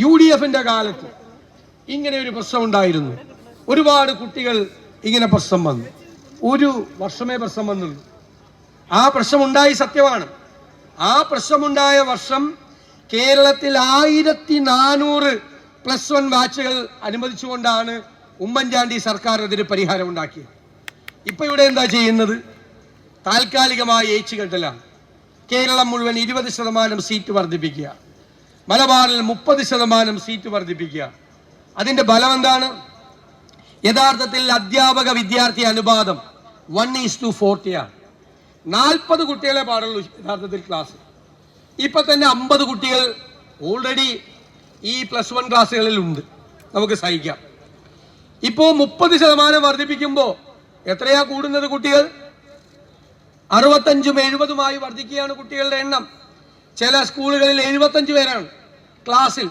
UDFന്റെ കാലത്ത് ഇങ്ങനെ ഒരു പ്രശ്നം ഉണ്ടായിരുന്നു. ഒരുപാട് കുട്ടികൾ ഇങ്ങനെ പ്രശ്നം വന്നു. ഒരു വർഷമേ പ്രശ്നം വന്നുള്ളൂ. ആ പ്രശ്നമുണ്ടായി, സത്യമാണ്. ആ പ്രശ്നമുണ്ടായ വർഷം കേരളത്തിൽ 1400 +1 ബാച്ചുകൾ അനുവദിച്ചുകൊണ്ടാണ് ഉമ്മൻചാണ്ടി സർക്കാർ അതിന് പരിഹാരം ഉണ്ടാക്കിയത്. ഇപ്പൊ ഇവിടെ എന്താ ചെയ്യുന്നത്? താൽക്കാലികമായി ഏച്ചുകെട്ടലാണ്. കേരളം മുഴുവൻ 20% സീറ്റ് വർദ്ധിപ്പിക്കുക, മലബാറിൽ 30% സീറ്റ് വർദ്ധിപ്പിക്കുക. അതിന്റെ ഫലം എന്താണ്? യഥാർത്ഥത്തിൽ അധ്യാപക വിദ്യാർത്ഥി അനുപാതം 1:40 ആണ്. 40 കുട്ടികളെ പാടുള്ളൂ യഥാർത്ഥത്തിൽ ക്ലാസ്. ഇപ്പൊ തന്നെ 50 കുട്ടികൾ ഓൾറെഡി ഈ +1 ക്ലാസ്സുകളിൽ ഉണ്ട്. നമുക്ക് സഹിക്കാം. ഇപ്പോ 30% വർദ്ധിപ്പിക്കുമ്പോൾ എത്രയാ കൂടുന്നത്? കുട്ടികൾ 65ഉം 70ഉമായി വർദ്ധിക്കുകയാണ് കുട്ടികളുടെ എണ്ണം. ചില സ്കൂളുകളിൽ 75 പേരാണ് ക്ലാസ്സിൽ.